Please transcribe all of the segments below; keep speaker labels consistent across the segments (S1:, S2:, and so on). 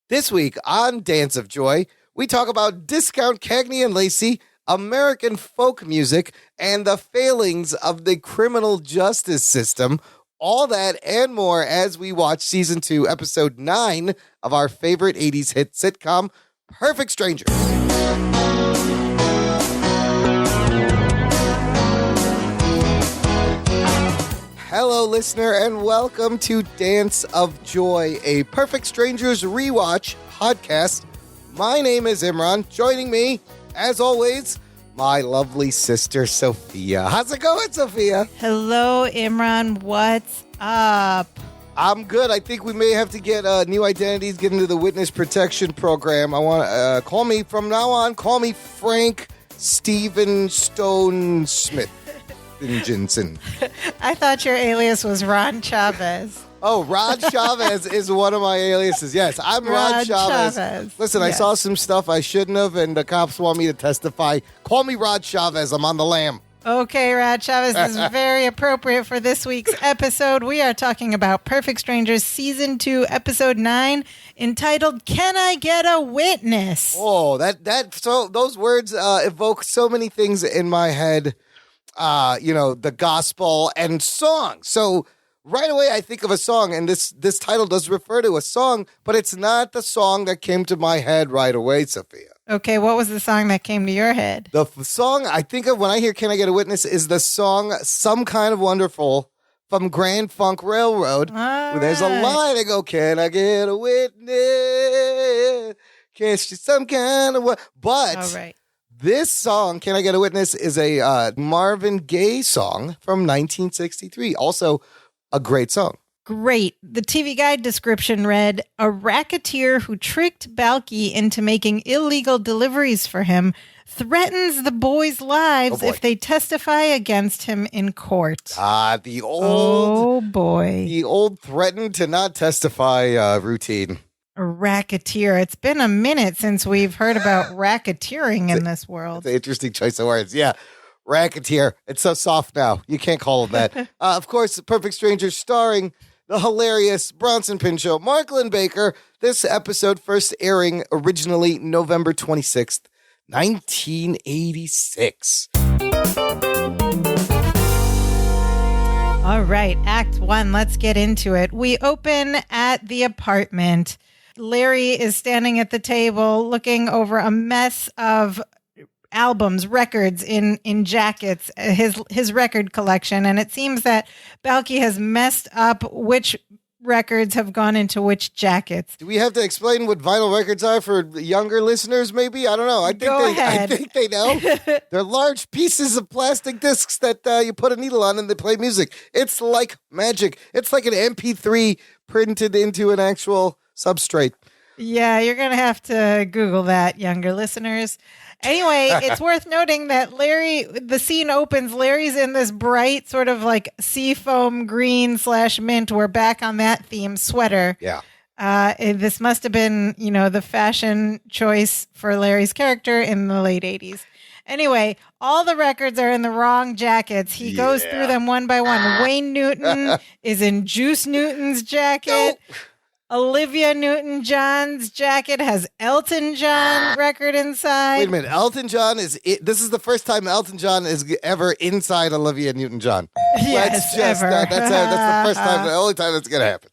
S1: This week on Dance of Joy, we talk about Discount Cagney and Lacey, American folk music, and the failings of the criminal justice system. All that and more as we watch Season 2, Episode 9 of our favorite 80s hit sitcom, Perfect Strangers. Hello, listener, and welcome to Dance of Joy, a Perfect Strangers rewatch podcast. My name is Imran. Joining me, as always, my lovely sister, Sophia. How's it going, Sophia?
S2: Hello, Imran. What's up?
S1: I'm good. I think we may have to get new identities, get into the witness protection program. I want to call me, from now on, call me Frank Steven Stone Smith. Jensen.
S2: I thought your alias was Ron Chavez.
S1: Oh, Rod Chavez is one of my aliases. Yes, I'm Rod Chavez. Listen, yes. I saw some stuff I shouldn't have, and the cops want me to testify. Call me Rod Chavez. I'm on the lam.
S2: Okay, Rod Chavez is very appropriate for this week's episode. We are talking about Perfect Strangers Season 2, Episode 9, entitled, Can I Get a Witness?
S1: Oh, so those words evoke so many things in my head. The gospel and song. So right away I think of a song, and this title does refer to a song, but it's not the song that came to my head right away, Sophia.
S2: Okay, what was the song that came to your head?
S1: The song I think of when I hear Can I Get a Witness is the song Some Kind of Wonderful from Grand Funk Railroad. There's a line I go, can I get a witness? Can she some kind of but
S2: all right.
S1: This song, Can I Get a Witness, is a Marvin Gaye song from 1963. Also, a great song.
S2: Great. The TV Guide description read, a racketeer who tricked Balky into making illegal deliveries for him threatens the boys' lives if they testify against him in court.
S1: The old threaten to not testify routine.
S2: A racketeer. It's been a minute since we've heard about racketeering in this world.
S1: It's an interesting choice of words. Yeah, racketeer. It's so soft now. You can't call it that. Of course, Perfect Strangers starring the hilarious Bronson Pinchot, Mark Lynn-Baker. This episode first airing originally November 26th, 1986.
S2: All right, Act 1. Let's get into it. We open at the apartment. Larry is standing at the table looking over a mess of albums, records in jackets, his record collection. And it seems that Balky has messed up which records have gone into which jackets.
S1: Do we have to explain what vinyl records are for younger listeners, maybe? I don't know. I think they know. They're large pieces of plastic discs that you put a needle on and they play music. It's like magic. It's like an MP3 printed into an actual substrate.
S2: Yeah, you're going to have to Google that, younger listeners. Anyway, it's worth noting that the scene opens, Larry's in this bright sort of like seafoam green / mint. We're back on that theme sweater.
S1: Yeah.
S2: This must have been, the fashion choice for Larry's character in the late 80s. Anyway, all the records are in the wrong jackets. He goes through them one by one. Wayne Newton is in Juice Newton's jacket.
S1: Nope.
S2: Olivia Newton-John's jacket has Elton John record inside.
S1: Wait a minute. Elton John this is the first time Elton John is ever inside Olivia Newton-John.
S2: Yes, ever.
S1: That's the first time, the only time that's going to happen.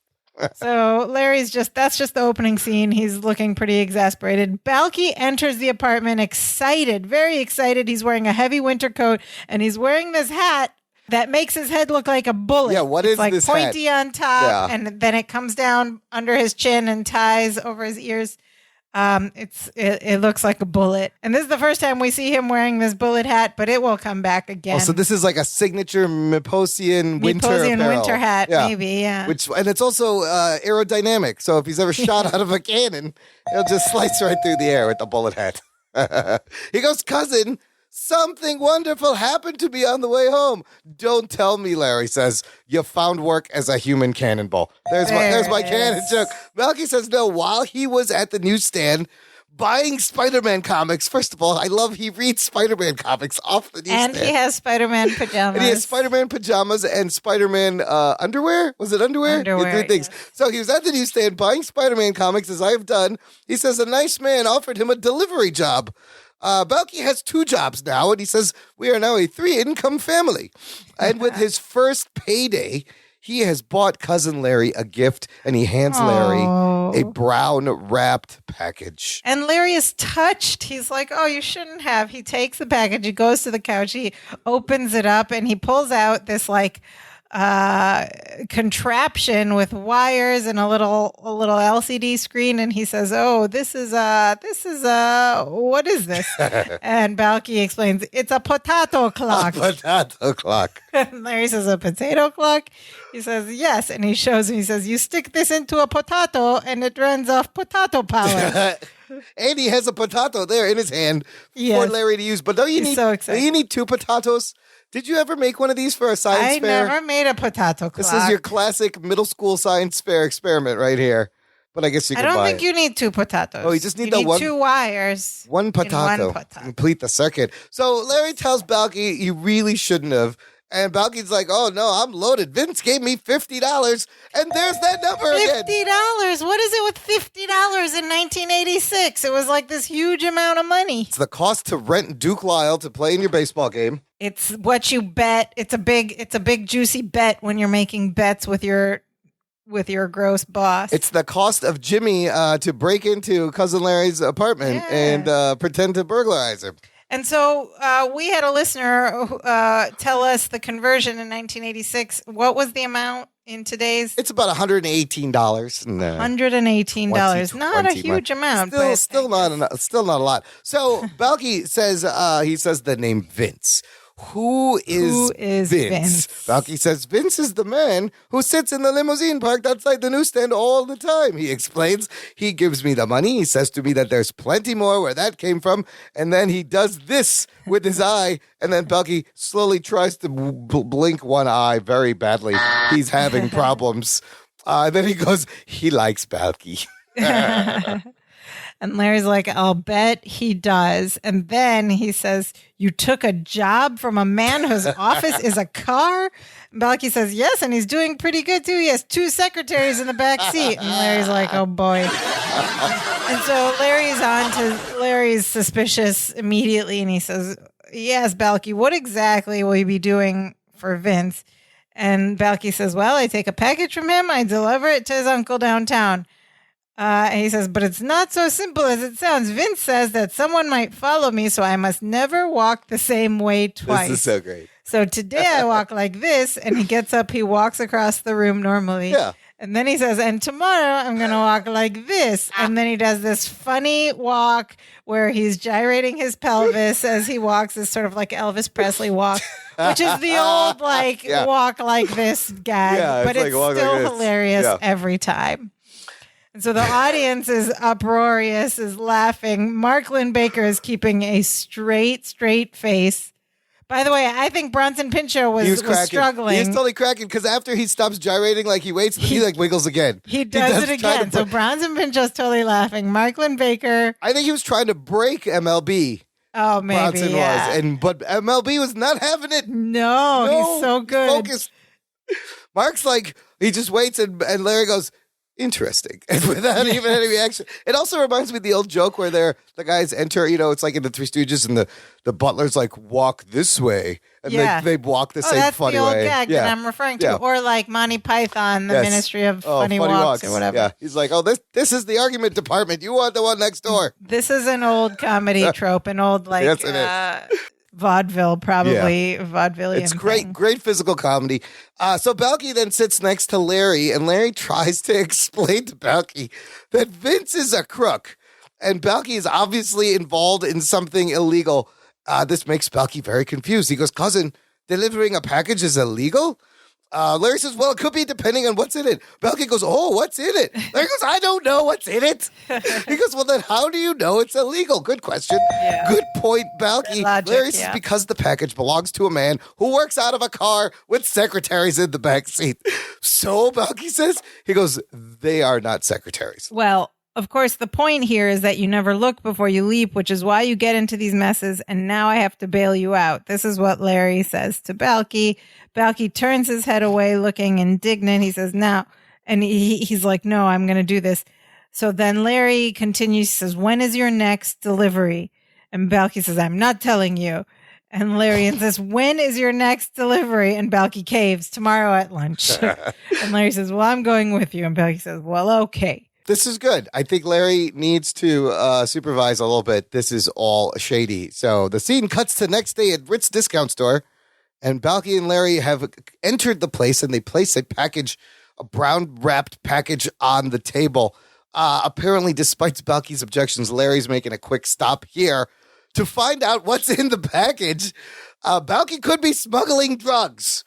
S2: So Larry's that's just the opening scene. He's looking pretty exasperated. Balky enters the apartment excited, very excited. He's wearing a heavy winter coat and he's wearing this hat that makes his head look like a bullet.
S1: Yeah, what is this hat?
S2: It's like pointy on top, and then it comes down under his chin and ties over his ears. It looks like a bullet. And this is the first time we see him wearing this bullet hat, but it will come back again.
S1: Oh, so this is like a signature Miposian winter
S2: hat, maybe, yeah.
S1: And it's also aerodynamic, so if he's ever shot out of a cannon, he'll just slice right through the air with the bullet hat. He goes, cousin, something wonderful happened to me on the way home. Don't tell me, Larry says. You found work as a human cannonball. There's my cannon joke. Balky says no. While he was at the newsstand buying Spider-Man comics. First of all, I love he reads Spider-Man comics off the newsstand.
S2: And he has Spider-Man pajamas.
S1: And he has Spider-Man pajamas and Spider-Man underwear. Was it underwear?
S2: Underwear,
S1: Three things.
S2: yes.
S1: So he was at the newsstand buying Spider-Man comics, as I have done. He says a nice man offered him a delivery job. Balky has 2 jobs now, and he says we are now a 3-income family. And with his first payday, he has bought Cousin Larry a gift, and he hands Larry a brown wrapped package.
S2: And Larry is touched. He's like, oh, you shouldn't have. He takes the package. He goes to the couch. He opens it up and he pulls out this like contraption with wires and a little LCD screen. And he says, oh, this is what is this? And Balky explains, it's a potato clock.
S1: A potato clock.
S2: And Larry says, a potato clock? He says, yes. And he shows him, he says, you stick this into a potato and it runs off potato power.
S1: And he has a potato there in his hand for Larry to use. But don't you
S2: He's so excited.
S1: Do you need 2 potatoes? Did you ever make one of these for a science fair?
S2: I never made a potato clock.
S1: This is your classic middle school science fair experiment right here. But I guess you can buy it.
S2: I don't think you need 2 potatoes.
S1: Oh, you just need
S2: one. 2 wires.
S1: One potato. Complete the circuit. So Larry tells Balky, you really shouldn't have. And Balky's like, oh, no, I'm loaded. Vince gave me $50. And there's that number again.
S2: $50. What is it with $50 in 1986? It was like this huge amount of money.
S1: It's the cost to rent Duke Lyle to play in your baseball game.
S2: It's what you bet. It's a big juicy bet when you're making bets with your gross boss.
S1: It's the cost of Jimmy to break into Cousin Larry's apartment and pretend to burglarize him.
S2: And so we had a listener tell us the conversion in 1986. What was the amount in today's?
S1: It's about $118.
S2: $118. Not a huge amount.
S1: Still not a lot. So Balky says he says the name Vince. Who is Vince? Balky says Vince is the man who sits in the limousine parked outside the newsstand all the time. He explains. He gives me the money. He says to me that there's plenty more where that came from. And then he does this with his eye. And then Balky slowly tries to blink one eye very badly. He's having problems. Then he goes, he likes Balky.
S2: And Larry's like, I'll bet he does. And then he says, you took a job from a man whose office is a car? And Balky says, yes, and he's doing pretty good too. He has 2 secretaries in the back seat. And Larry's like, oh boy. And so Larry's suspicious immediately. And he says, yes, Balky, what exactly will you be doing for Vince? And Balky says, well, I take a package from him. I deliver it to his uncle downtown. And he says, but it's not so simple as it sounds. Vince says that someone might follow me, so I must never walk the same way twice.
S1: This is so great.
S2: So today I walk like this, and he gets up, he walks across the room normally.
S1: Yeah.
S2: And then he says, and tomorrow I'm going to walk like this. And then he does this funny walk where he's gyrating his pelvis as he walks, this sort of like Elvis Presley walk, which is the old walk like this gag.
S1: Yeah,
S2: but it's still hilarious every time. And so the audience is uproarious, is laughing. Mark Lynn-Baker is keeping a straight face. By the way, I think Bronson Pinchot was struggling.
S1: He's totally cracking because after he stops gyrating, like he waits, he like wiggles again.
S2: He does it again. So Bronson Pinchot's totally laughing. Mark Lynn-Baker.
S1: I think he was trying to break MLB.
S2: Oh, maybe,
S1: Bronson was, but MLB was not having it.
S2: No, he's so good.
S1: Focused. Mark's like, he just waits, and Larry goes, interesting, and without even any reaction. It also reminds me of the old joke where the guys enter, it's like in the Three Stooges, and the butlers like walk this way, and they walk the same funny way.
S2: That's the old gag that I'm referring to, or like Monty Python, the Ministry of Funny Walks or whatever.
S1: Yeah, he's like, oh, this is the argument department. You want the one next door.
S2: This is an old comedy trope, an old like.
S1: Yes, it is.
S2: Vaudeville, probably vaudevillian.
S1: It's great physical comedy. So Balky then sits next to Larry, and Larry tries to explain to Balky that Vince is a crook, and Balky is obviously involved in something illegal. This makes Balky very confused. He goes, cousin, delivering a package is illegal? Larry says, well, it could be depending on what's in it. Balky goes, oh, what's in it? Larry goes, I don't know what's in it. He goes, well, then how do you know it's illegal? Good question. Yeah. Good point, Balky. Larry says, because the package belongs to a man who works out of a car with secretaries in the back seat. So Balky says, he goes, they are not secretaries.
S2: Well, of course, the point here is that you never look before you leap, which is why you get into these messes. And now I have to bail you out. This is what Larry says to Balky. Balky turns his head away, looking indignant. He says, now, and he's like, no, I'm going to do this. So then Larry continues, says, when is your next delivery? And Balky says, I'm not telling you. And Larry says, when is your next delivery? And Balky caves, tomorrow at lunch. And Larry says, well, I'm going with you. And Balky says, well, okay.
S1: This is good. I think Larry needs to supervise a little bit. This is all shady. So the scene cuts to the next day at Ritz discount store, and Balky and Larry have entered the place, and they place a brown wrapped package on the table. Apparently, despite Balky's objections, Larry's making a quick stop here to find out what's in the package. Balky could be smuggling drugs,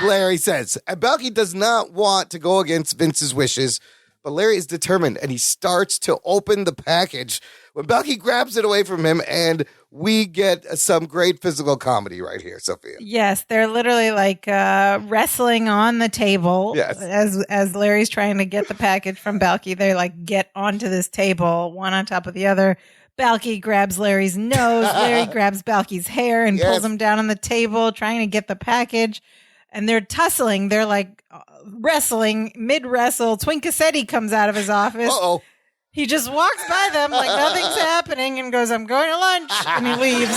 S1: Larry says. And Balky does not want to go against Vince's wishes, but Larry is determined, and he starts to open the package when Balky grabs it away from him, and we get some great physical comedy right here, Sophia.
S2: Yes, they're literally like wrestling on the table.
S1: Yes.
S2: As Larry's trying to get the package from Balky. They like get onto this table, one on top of the other. Balky grabs Larry's nose. Larry grabs Balky's hair and pulls him down on the table, trying to get the package. And they're tussling. They're like wrestling, mid-wrestle. Twinkassetti comes out of his office.
S1: Uh-oh.
S2: He just walks by them like nothing's happening and goes, I'm going to lunch. And he leaves.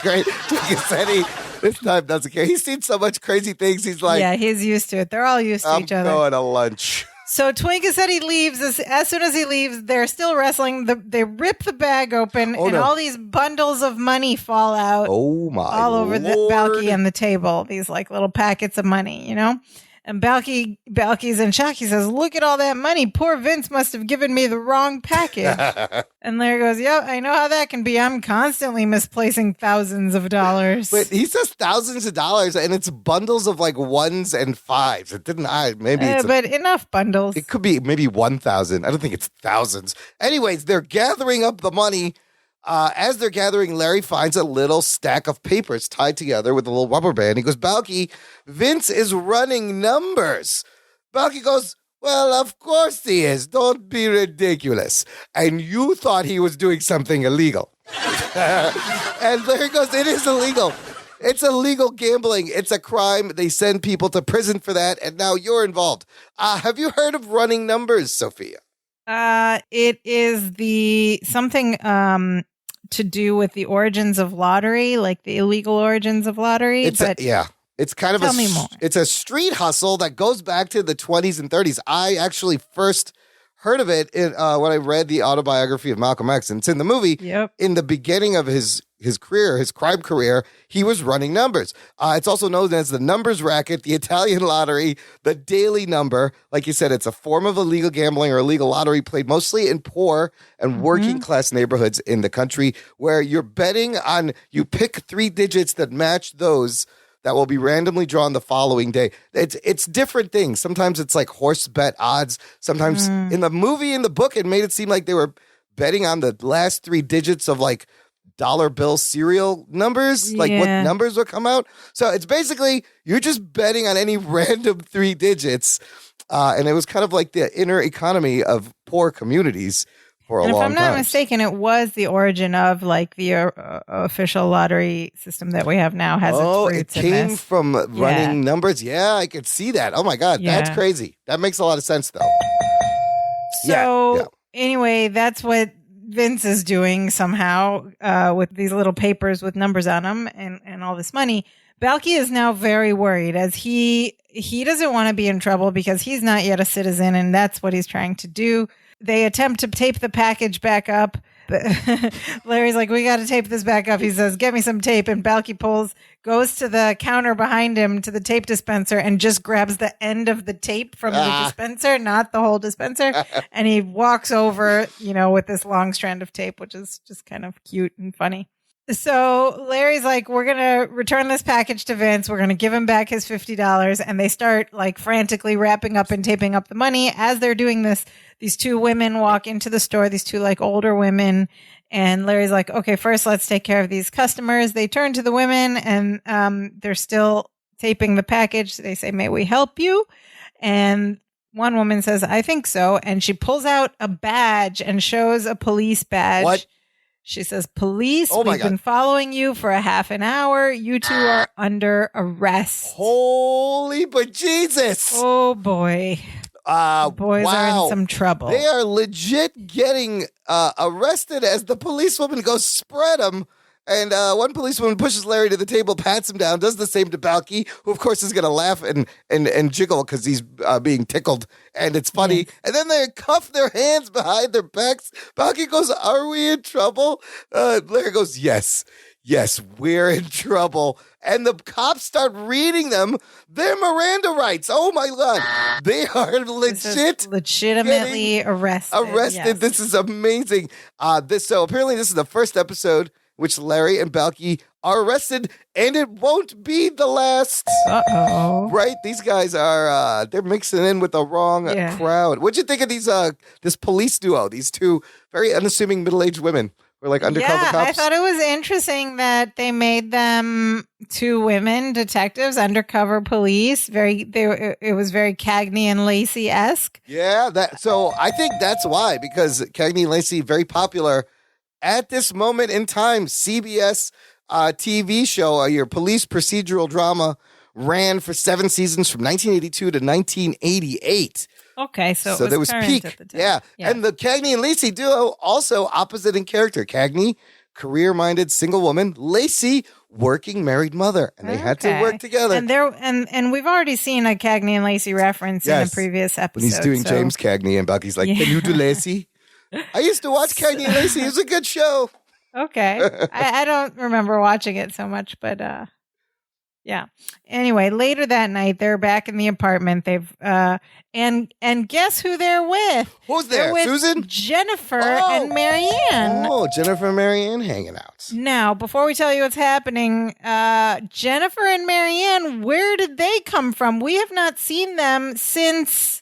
S1: Great. Twinkassetti this time doesn't care. He's seen so much crazy things. He's like,
S2: yeah, he's used to it. They're all used to each other.
S1: I'm going to lunch.
S2: So Twinkassetti leaves. As soon as he leaves, they're still wrestling. They rip the bag open, and all these bundles of money fall out.
S1: Oh, my
S2: all over
S1: Lord.
S2: Balky and the table. These like little packets of money, you know? And Balky's in shock. He says, look at all that money. Poor Vince must have given me the wrong package. And Larry goes, yep, I know how that can be. I'm constantly misplacing thousands of dollars.
S1: But he says thousands of dollars, and it's bundles of like ones and fives. It didn't, maybe it's
S2: but enough bundles.
S1: It could be maybe 1,000. I don't think it's thousands. Anyways, they're gathering up the money. As they're gathering, Larry finds a little stack of papers tied together with a little rubber band. He goes, Balky, Vince is running numbers. Balky goes, well, of course he is. Don't be ridiculous. And you thought he was doing something illegal. And Larry goes, it is illegal. It's illegal gambling. It's a crime. They send people to prison for that, and now you're involved. Have you heard of running numbers, Sophia?
S2: It is something to do with the origins of lottery, like the illegal origins of lottery.
S1: It's kind of
S2: tell me more.
S1: It's a street hustle that goes back to the 20s and 30s. I actually first heard of it when I read the autobiography of Malcolm X, and it's in the movie.
S2: Yep.
S1: In the beginning of his career, his crime career, he was running numbers. It's also known as the numbers racket, the Italian lottery, the daily number. Like you said, it's a form of illegal gambling or illegal lottery played mostly in poor and working class neighborhoods in the country, where you're betting on, you pick 3 digits that match those that will be randomly drawn the following day. It's different things. Sometimes it's like horse bet odds. Sometimes in the movie, in the book, it made it seem like they were betting on the last 3 digits of like dollar bill serial numbers, like what numbers would come out. So it's basically, you're just betting on any random 3 digits. And it was kind of like the inner economy of poor communities for a long time.
S2: If I'm not mistaken, it was the origin of like the official lottery system that we have now has its roots
S1: it came
S2: in this.
S1: from running numbers. Yeah, I could see that. Oh my God, that's crazy. That makes a lot of sense though.
S2: So anyway, that's what Vince is doing somehow with these little papers with numbers on them and all this money. Balky is now very worried, as he doesn't want to be in trouble because he's not yet a citizen, and that's what he's trying to do. They attempt to tape the package back up. But Larry's like, we got to tape this back up. He says, get me some tape. And Balky goes to the counter behind him to the tape dispenser and just grabs the end of the tape from the dispenser, not the whole dispenser. And he walks over, with this long strand of tape, which is just kind of cute and funny. So Larry's like, we're going to return this package to Vince. We're going to give him back his $50. And they start like frantically wrapping up and taping up the money. As they're doing this, these 2 women walk into the store, these 2 like older women. And Larry's like, okay, first let's take care of these customers. They turn to the women and they're still taping the package. They say, may we help you? And one woman says, I think so. And she pulls out a badge and shows a police badge.
S1: What?
S2: She says, police,
S1: Oh my
S2: we've
S1: God.
S2: been following you for a half an hour. You two are under arrest.
S1: Holy bejesus.
S2: Oh, boy. The boys are in
S1: wow.
S2: some trouble.
S1: They are legit getting arrested as the policewoman goes spread them. And one policewoman pushes Larry to the table, pats him down, does the same to Balky, who, of course, is going to laugh and jiggle because he's being tickled. And it's funny.
S2: Yes.
S1: And then they cuff their hands behind their backs. Balky goes, are we in trouble? Larry goes, yes, we're in trouble. And the cops start reading them their Miranda rights. Oh, my God. They are
S2: legitimately arrested. Yes.
S1: This is amazing. So apparently this is the first episode which Larry and Balky are arrested, and it won't be the last.
S2: Uh-oh.
S1: Right? These guys are, they're mixing in with the wrong crowd. What'd you think of these, this police duo, these two very unassuming middle-aged women who are like undercover cops?
S2: I thought it was interesting that they made them two women detectives, undercover police. It was very Cagney and Lacey-esque.
S1: Yeah, so I think that's why, because Cagney and Lacey, very popular at this moment in time. CBS TV show, your police procedural drama, ran for 7 seasons from 1982 to 1988.
S2: Okay, so
S1: there was peak.
S2: At the time.
S1: Yeah, and the Cagney and Lacey duo also opposite in character. Cagney, career-minded single woman. Lacey, working married mother, and they had to work together.
S2: And we've already seen a Cagney and Lacey reference in a previous episode.
S1: When he's doing James Cagney, and Bucky's like, "Can you do Lacey?" I used to watch Cagney and Lacey. It was a good show.
S2: Okay. I don't remember watching it so much, but yeah. Anyway, later that night, they're back in the apartment. They've and guess who they're with?
S1: Who's there?
S2: They're with
S1: Susan?
S2: Jennifer and Marianne.
S1: Oh, Jennifer and Marianne hanging out.
S2: Now, before we tell you what's happening, Jennifer and Marianne, where did they come from? We have not seen them since...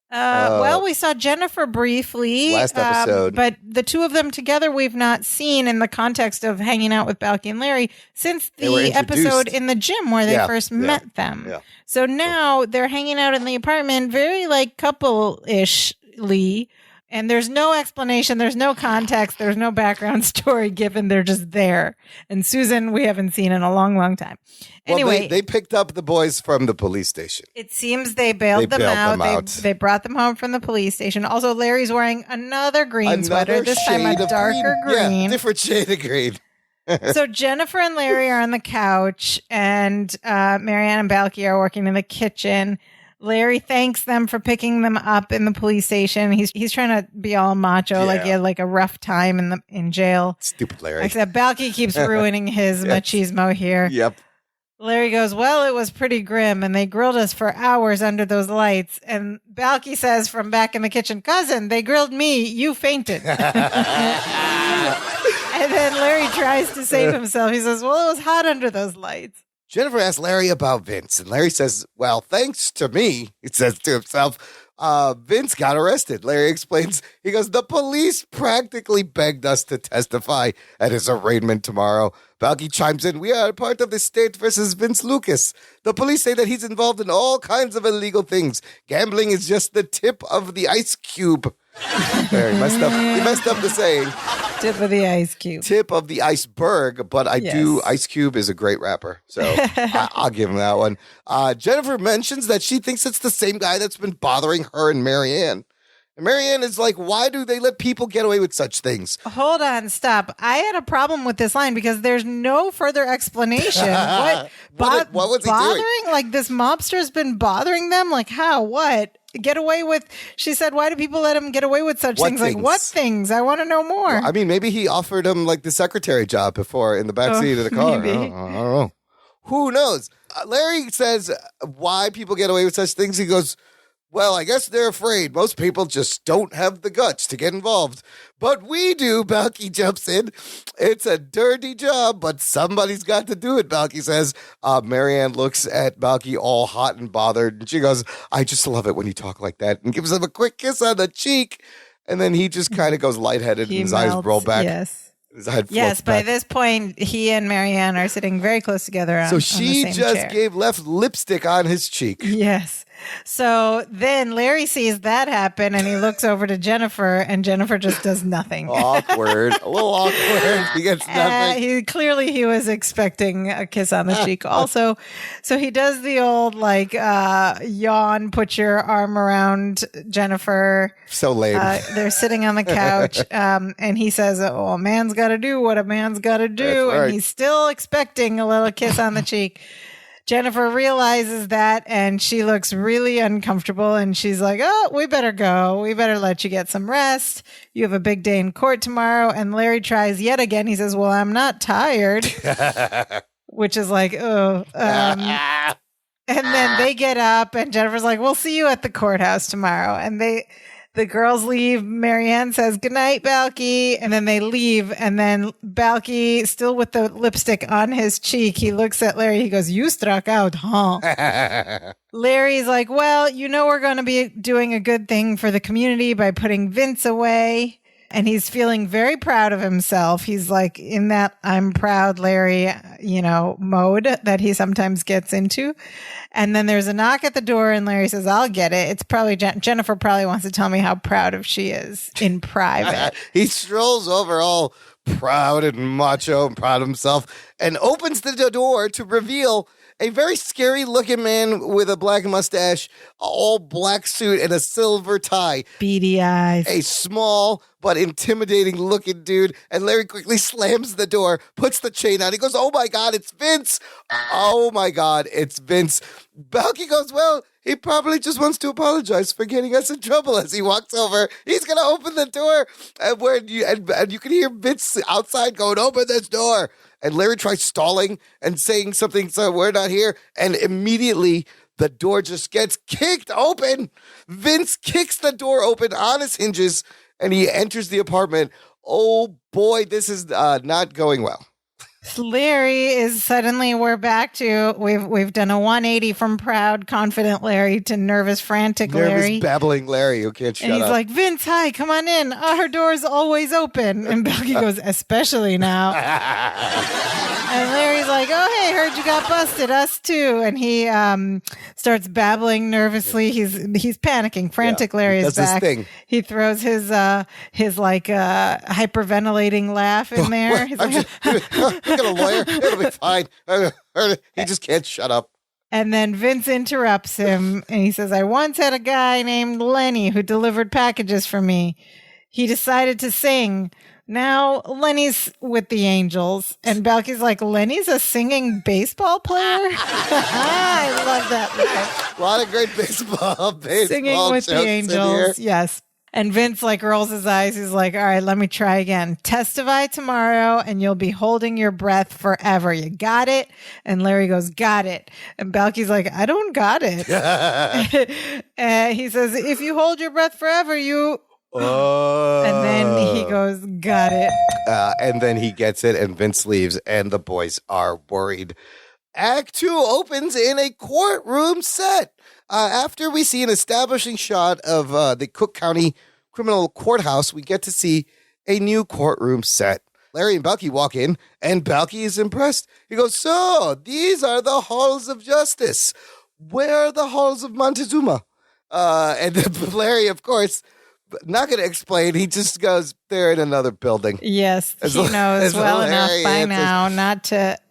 S2: we saw Jennifer briefly
S1: last episode,
S2: but the two of them together we've not seen in the context of hanging out with Balky and Larry since the episode in the gym where they first met them. Yeah. So now they're hanging out in the apartment, very like couple-ishly, and there's no explanation, there's no context, there's no background story given. They're just there. And Susan, we haven't seen in a long, long time. Anyway,
S1: they picked up the boys from the police station.
S2: It seems they bailed them out. They brought them home from the police station. Also, Larry's wearing another green sweater, this time a darker green.
S1: Yeah, different shade of green.
S2: So Jennifer and Larry are on the couch, and Marianne and Balky are working in the kitchen. Larry thanks them for picking them up in the police station. He's trying to be all macho, like he had like a rough time in jail.
S1: Stupid Larry.
S2: Except Balky keeps ruining his machismo here.
S1: Yep.
S2: Larry goes, well, it was pretty grim, and they grilled us for hours under those lights. And Balky says from back in the kitchen, cousin, they grilled me. You fainted. And then Larry tries to save himself. He says, well, it was hot under those lights.
S1: Jennifer asks Larry about Vince, and Larry says, well, thanks to me, he says to himself, Vince got arrested. Larry explains, he goes, the police practically begged us to testify at his arraignment tomorrow. Balky chimes in, we are part of the state versus Vince Lucas. The police say that he's involved in all kinds of illegal things. Gambling is just the tip of the ice cube. There, he messed up the saying.
S2: Tip of the ice cube.
S1: Tip of the iceberg, but Ice Cube is a great rapper, so I'll give him that one. Jennifer mentions that she thinks it's the same guy that's been bothering her and Marianne. And Marianne is like, why do they let people get away with such things?
S2: Hold on, stop. I had a problem with this line because there's no further explanation. What
S1: was he
S2: bothering?
S1: doing?
S2: Like this mobster's been bothering them? Like how? What? Get away with, she said, why do people let him get away with such things? Like what things? I want to know more.
S1: Well, I mean, maybe he offered him like the secretary job before in the backseat of the car. I don't know. Who knows? Larry says why people get away with such things. He goes, well, I guess they're afraid. Most people just don't have the guts to get involved. But we do, Balky jumps in. It's a dirty job, but somebody's got to do it, Balky says. Marianne looks at Balky all hot and bothered, and she goes, I just love it when you talk like that, and gives him a quick kiss on the cheek. And then he just kind of goes lightheaded and his eyes roll back.
S2: Yes.
S1: His head
S2: yes, by
S1: back.
S2: this point, he and Marianne are sitting very close together on,
S1: so she
S2: on the same
S1: just
S2: chair.
S1: gave left lipstick on his cheek.
S2: Yes. So then Larry sees that happen and he looks over to Jennifer and Jennifer just does nothing.
S1: Awkward. A little awkward. He gets nothing.
S2: He was expecting a kiss on the cheek also. So he does the old yawn, put your arm around Jennifer.
S1: So lame.
S2: They're sitting on the couch and he says, oh, a man's got to do what a man's got to do.
S1: That's right.
S2: And he's still expecting a little kiss on the cheek. Jennifer realizes that and she looks really uncomfortable and she's like, oh, we better go. We better let you get some rest. You have a big day in court tomorrow. And Larry tries yet again. He says, well, I'm not tired, which is like, oh. And then they get up and Jennifer's like, we'll see you at the courthouse tomorrow. And the girls leave. Marianne says, good night, Balky. And then they leave. And then Balky, still with the lipstick on his cheek, he looks at Larry. He goes, you struck out, huh? Larry's like, well, we're going to be doing a good thing for the community by putting Vince away. And he's feeling very proud of himself. He's like in that I'm proud Larry, mode that he sometimes gets into. And then there's a knock at the door and Larry says, I'll get it. It's probably Jennifer probably wants to tell me how proud of she is in private.
S1: He strolls over all proud and macho and proud of himself and opens the door to reveal a very scary looking man with a black mustache, all black suit and a silver tie.
S2: Beady eyes.
S1: A small but intimidating looking dude. And Larry quickly slams the door, puts the chain on. He goes, oh my God, it's Vince. Oh my God, it's Vince. Balky goes, well, he probably just wants to apologize for getting us in trouble. As he walks over, he's going to open the door. And you can hear Vince outside going, open this door. And Larry tries stalling and saying something, so we're not here. And immediately the door just gets kicked open. Vince kicks the door open on his hinges and he enters the apartment. Oh boy, this is not going well.
S2: Larry is suddenly, we're back to, we've done a 180 from proud, confident Larry to nervous, frantic Larry.
S1: Nervous, babbling Larry who can't shut up.
S2: And he's like, Vince, hi, come on in. Our door's always open. And Balky goes, especially now. And Larry's like, oh, hey, heard you got busted. Us too. And he starts babbling nervously. He's panicking. Frantic Larry is back. His thing. He throws his hyperventilating laugh in there. He's like,
S1: Look at a lawyer. It'll be fine. He just can't shut up.
S2: And then Vince interrupts him and he says, I once had a guy named Lenny who delivered packages for me. He decided to sing. Now Lenny's with the Angels. And Balky's like, Lenny's a singing baseball player? I love that.
S1: A lot of great baseball
S2: singing with the Angels. Yes. And Vince rolls his eyes. He's like, all right, let me try again. Testify tomorrow and you'll be holding your breath forever. You got it? And Larry goes, got it. And Balky's like, I don't got it. He says, if you hold your breath forever, you... And then he goes, got it.
S1: And then he gets it and Vince leaves and the boys are worried. Act 2 opens in a courtroom set. After we see an establishing shot of the Cook County Criminal Courthouse, we get to see a new courtroom set. Larry and Balky walk in, and Balky is impressed. He goes, so, these are the halls of justice. Where are the halls of Montezuma? And Larry, of course, not going to explain. He just goes, they're in another building.
S2: Yes, he knows well enough by now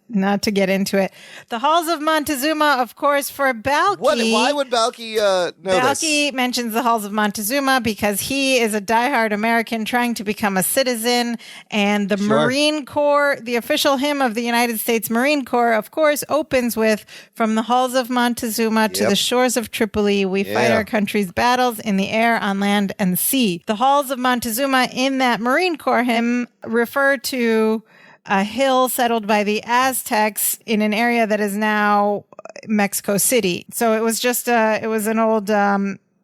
S2: not to get into it. The halls of Montezuma, of course, for Balky.
S1: Why would Balky know this?
S2: Balky mentions the halls of Montezuma because he is a diehard American trying to become a citizen. And the Marine Corps, the official hymn of the United States Marine Corps, of course, opens with, from the halls of Montezuma to the shores of Tripoli, we fight our country's battles in the air, on land, and sea. The halls of Montezuma in that Marine Corps hymn refer to a hill settled by the Aztecs in an area that is now Mexico City. So it was just it was an old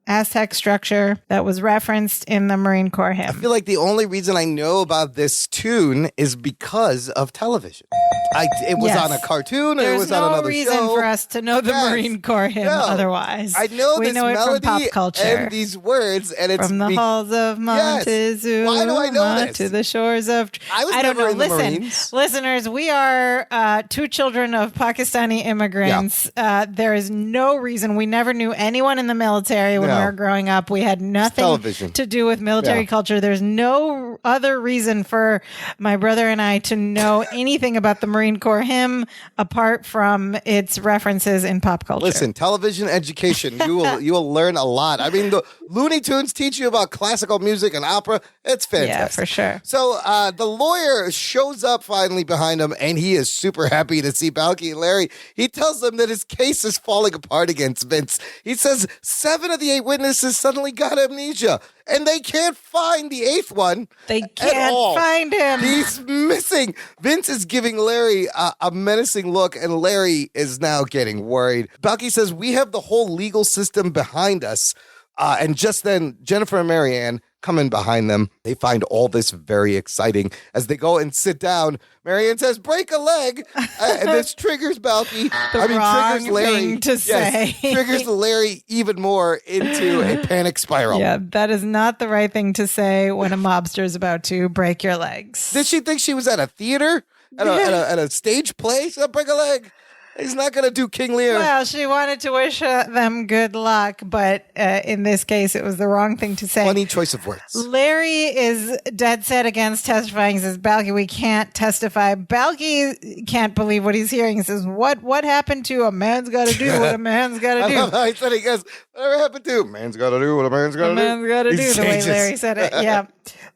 S2: Aztec structure that was referenced in the Marine Corps hymn.
S1: I feel like the only reason I know about this tune is because of television. It was
S2: Yes.
S1: on a cartoon, or it
S2: There's
S1: was on
S2: no
S1: another
S2: reason
S1: show.
S2: for us to know the
S1: Yes.
S2: Marine Corps hymn
S1: No.
S2: otherwise.
S1: I know
S2: we
S1: this
S2: know it from
S1: melody
S2: pop culture.
S1: and these words, and it's
S2: From the halls of Montezuma
S1: Why do I know this?
S2: to the shores of...
S1: I was
S2: don't
S1: never
S2: know.
S1: in the
S2: Listen,
S1: Marines.
S2: listeners, we are two children of Pakistani immigrants. There is no reason. We never knew anyone in the military when
S1: No.
S2: we were growing up. We had nothing
S1: television.
S2: to do with military
S1: Yeah.
S2: culture. There's no other reason for my brother and I to know anything about the Marine Corps hymn apart from its references in pop culture.
S1: Listen, television education, you will learn a lot. I mean, the Looney Tunes teach you about classical music and opera. It's fantastic.
S2: Yeah, for sure.
S1: So the lawyer shows up finally behind him, and he is super happy to see Balky and Larry. He tells them that his case is falling apart against Vince. He says 7 of the 8 witnesses suddenly got amnesia, and they can't find the 8th one.
S2: They
S1: at
S2: can't
S1: all.
S2: find him.
S1: He's missing. Vince is giving Larry a menacing look, and Larry is now getting worried. Balky says, we have the whole legal system behind us. And just then, Jennifer and Marianne come in behind them. They find all this very exciting. As they go and sit down, Marianne says, break a leg. And this triggers Balky.
S2: wrong
S1: triggers Larry.
S2: thing to say.
S1: Triggers Larry even more into a panic spiral.
S2: Yeah, that is not the right thing to say when a mobster is about to break your legs.
S1: Did she think she was at a theater? At a stage play? She'll break a leg. He's not going to do King Lear.
S2: Well, she wanted to wish them good luck, but in this case, it was the wrong thing to say.
S1: Funny choice of words.
S2: Larry is dead set against testifying. He says, Balky, we can't testify. Balky can't believe what he's hearing. He says, what happened to a man's got to do what a man's got to
S1: I
S2: do?
S1: love how he said, he goes, whatever happened to? Man's got to do what a man's got to
S2: A
S1: do.
S2: man's got to
S1: He
S2: do the way
S1: changes.
S2: Larry said it. Yeah.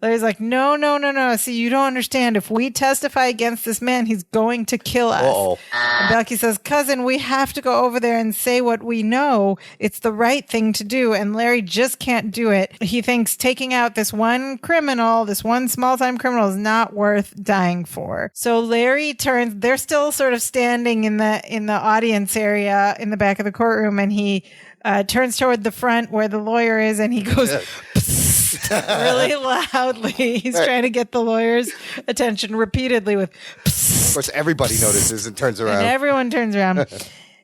S2: Larry's like, no. See, you don't understand. If we testify against this man, he's going to kill us.
S1: Uh-oh.
S2: And Balky says, cousin, we have to go over there and say what we know. It's the right thing to do. And Larry just can't do it. He thinks taking out this one criminal, this one small-time criminal, is not worth dying for. So Larry turns. They're still sort of standing in the audience area in the back of the courtroom, and he turns toward the front where the lawyer is, and he goes really loudly. He's trying to get the lawyer's attention repeatedly with
S1: Of course, everybody notices and turns around.
S2: and everyone turns around.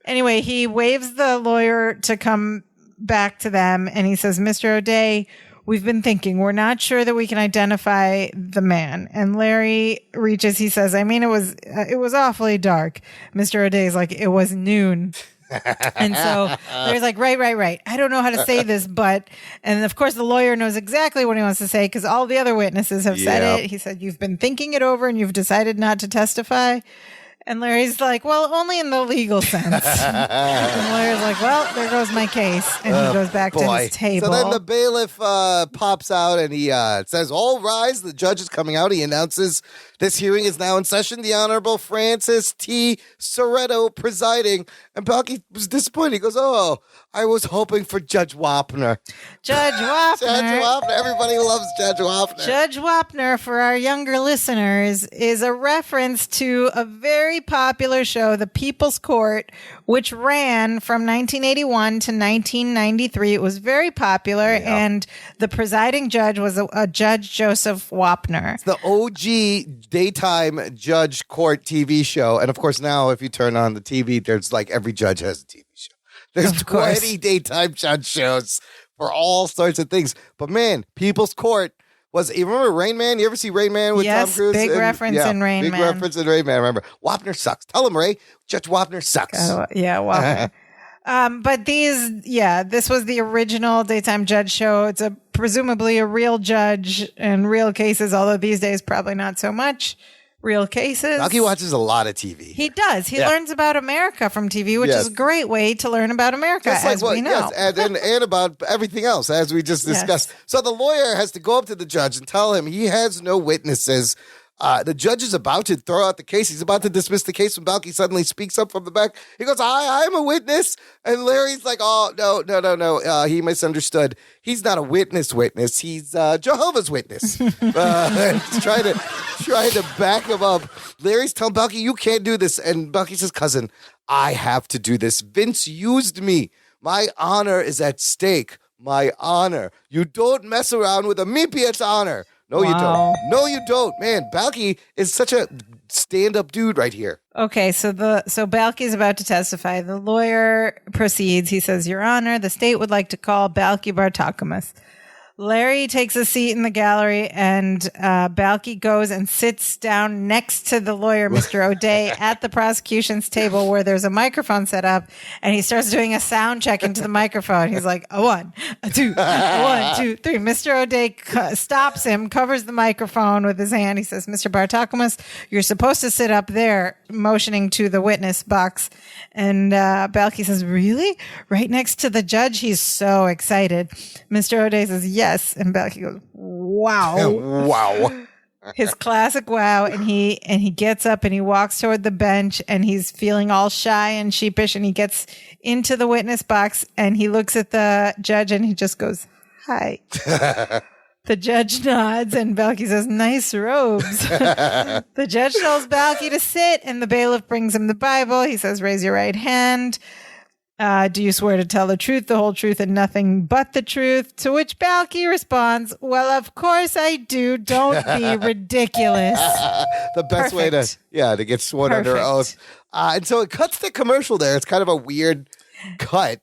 S2: Anyway, he waves the lawyer to come back to them, and he says, Mr. O'Day, we've been thinking. We're not sure that we can identify the man. And Larry reaches, he says, I mean, it was awfully dark. Mr. O'Day's like, it was noon. And so Larry's like, right. I don't know how to say this, but, and of course the lawyer knows exactly what he wants to say because all the other witnesses have said it. He said, you've been thinking it over and you've decided not to testify. And Larry's like, well, only in the legal sense. And the lawyer's like, well, there goes my case. And he goes back to his table.
S1: So then the bailiff pops out and he says, all rise. The judge is coming out. He announces this hearing is now in session. The Honorable Francis T. Soretto presiding. And Balky was disappointed. He goes, oh, I was hoping for Judge Wapner.
S2: Judge Wapner.
S1: Judge Wapner. Everybody loves Judge Wapner.
S2: Judge Wapner, for our younger listeners, is a reference to a very popular show, The People's Court, which ran from 1981 to 1993. It was very popular, and the presiding judge was a Judge Joseph Wapner.
S1: The OG daytime judge court TV show. And of course, now if you turn on the TV, there's like every judge has a TV show. There's
S2: Of course.
S1: 20 daytime judge shows for all sorts of things. But man, People's Court was, you remember Rain Man? You ever see Rain Man with
S2: Yes,
S1: Tom Cruise?
S2: big reference in Rain
S1: big
S2: Man.
S1: reference in Rain Man. Remember, Wapner sucks. Tell him, Ray. Judge Wapner sucks.
S2: Yeah, Wapner. But this was the original daytime judge show. It's presumably a real judge and real cases, although these days probably not so much. Real cases.
S1: Balky watches a lot of TV.
S2: He does. He learns about America from TV, which
S1: Yes.
S2: is a great way to learn about America,
S1: Just like
S2: as we know.
S1: Yes, and about everything else, as we just discussed. So the lawyer has to go up to the judge and tell him he has no witnesses. The judge is about to throw out the case. He's about to dismiss the case when Balky suddenly speaks up from the back. He goes, I'm a witness. And Larry's like, oh, no. He misunderstood. He's not a witness. He's Jehovah's Witness. Trying to back him up. Larry's telling Balky, you can't do this. And Balky says, cousin, I have to do this. Vince used me. My honor is at stake. My honor. You don't mess around with a Mipiet's honor. No, you don't. No, you don't. Man, Balky is such a stand-up dude right here.
S2: Okay, so Balki's about to testify. The lawyer proceeds. He says, Your Honor, the state would like to call Balki Bartakamus. Larry takes a seat in the gallery, and Balki goes and sits down next to the lawyer, Mr. O'Day, at the prosecution's table where there's a microphone set up, and he starts doing a sound check into the microphone. He's like, a 1, a 2, a 1, 2, 3. Mr. O'Day stops him, covers the microphone with his hand. He says, Mr. Bartakamus, you're supposed to sit up there, motioning to the witness box. And Balki says, really? Right next to the judge? He's so excited. Mr. O'Day says, yes. And Balki goes, wow.
S1: Wow.
S2: His classic wow. And he gets up and he walks toward the bench and he's feeling all shy and sheepish. And he gets into the witness box and he looks at the judge and he just goes, hi. The judge nods and Balki says, nice robes. The judge tells Balki to sit and the bailiff brings him the Bible. He says, raise your right hand. Do you swear to tell the truth, the whole truth, and nothing but the truth? To which Balki responds, well, of course I do. Don't be ridiculous.
S1: The best way to get sworn under oath. And so it cuts the commercial there. It's kind of a weird cut.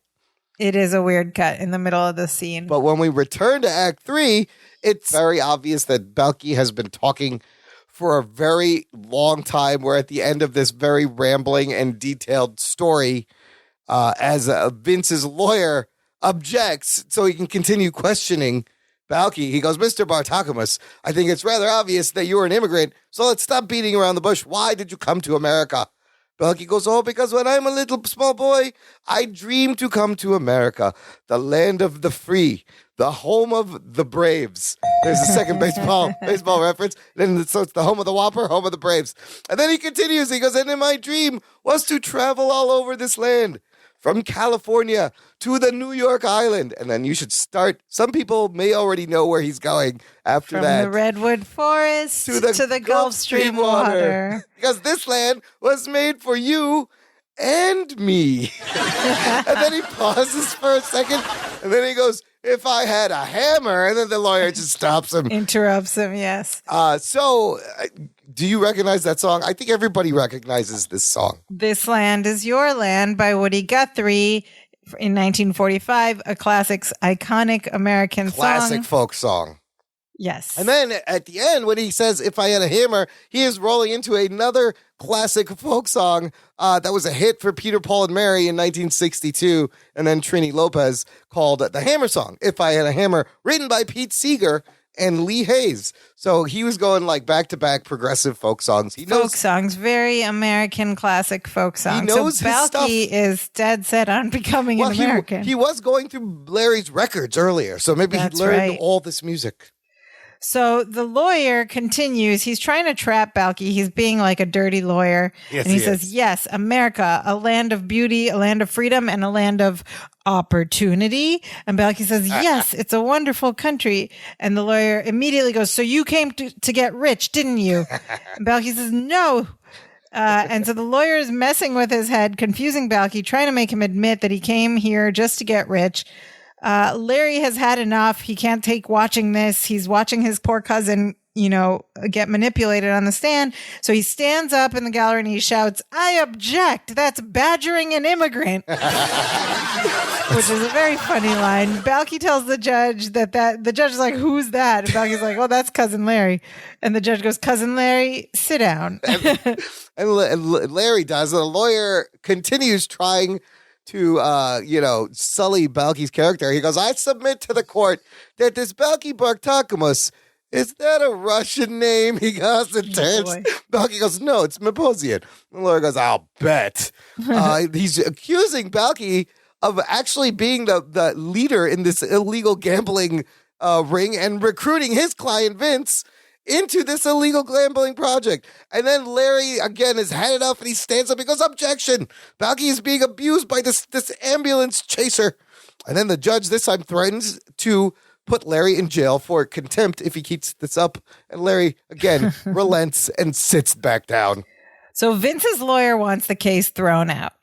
S2: It is a weird cut in the middle of the scene.
S1: But when we return to Act 3, it's very obvious that Balki has been talking for a very long time. We're at the end of this very rambling and detailed story as Vince's lawyer objects so he can continue questioning Balki. He goes, Mr. Bartakamus, I think it's rather obvious that you're an immigrant, so let's stop beating around the bush. Why did you come to America? Balki goes, oh, because when I'm a little small boy, I dreamed to come to America, the land of the free, the home of the Braves. There's a second baseball reference. Then so it's the home of the Whopper, home of the Braves. And then he continues. He goes, and in my dream was to travel all over this land, from California to the New York Island. And then you should start. Some people may already know where he's going after that.
S2: From the Redwood Forest to the Gulf Stream water.
S1: Because this land was made for you and me. And then he pauses for a second. And then he goes, if I had a hammer. And then the lawyer just stops him.
S2: Interrupts him, yes.
S1: Do you recognize that song? I think everybody recognizes this song.
S2: This Land Is Your Land by Woody Guthrie in 1945, a iconic American
S1: Classic folk song.
S2: Yes.
S1: And then at the end, when he says, if I had a hammer, he is rolling into another classic folk song that was a hit for Peter, Paul, and Mary in 1962, and then Trini Lopez, called The Hammer Song, If I Had a Hammer, written by Pete Seeger and Lee Hayes. So he was going like back-to-back progressive folk songs.
S2: Folk songs, very American classic folk songs.
S1: He knows
S2: so
S1: his
S2: Balki
S1: stuff.
S2: Is dead set on becoming an American.
S1: He was going through Larry's records earlier, so maybe he learned all this music.
S2: So the lawyer continues. He's trying to trap Balki. He's being like a dirty lawyer.
S1: Yes,
S2: and he says, yes, America, a land of beauty, a land of freedom, and a land of opportunity. And Balki says, yes, it's a wonderful country. And the lawyer immediately goes, so you came to get rich, didn't you? And Balki says, no. And so the lawyer is messing with his head, confusing Balki, trying to make him admit that he came here just to get rich. Larry has had enough. He can't take watching this. He's watching his poor cousin, get manipulated on the stand. So he stands up in the gallery and he shouts, I object. That's badgering an immigrant. Which is a very funny line. Balki tells the judge that the judge is like, who's that? And Balki's like, oh, that's Cousin Larry. And the judge goes, Cousin Larry, sit down.
S1: and Larry does. The lawyer continues trying to, sully Balki's character. He goes, I submit to the court that this Balki Bartakamus, is that a Russian name? He goes and turns. Balki goes, no, it's Maposian. The lawyer goes, I'll bet. He's accusing Balki of actually being the leader in this illegal gambling ring and recruiting his client, Vince, into this illegal gambling project. And then Larry, again, has had enough, and he stands up and goes, objection! Balki is being abused by this ambulance chaser. And then the judge this time threatens to put Larry in jail for contempt if he keeps this up. And Larry, again, relents and sits back down.
S2: So Vince's lawyer wants the case thrown out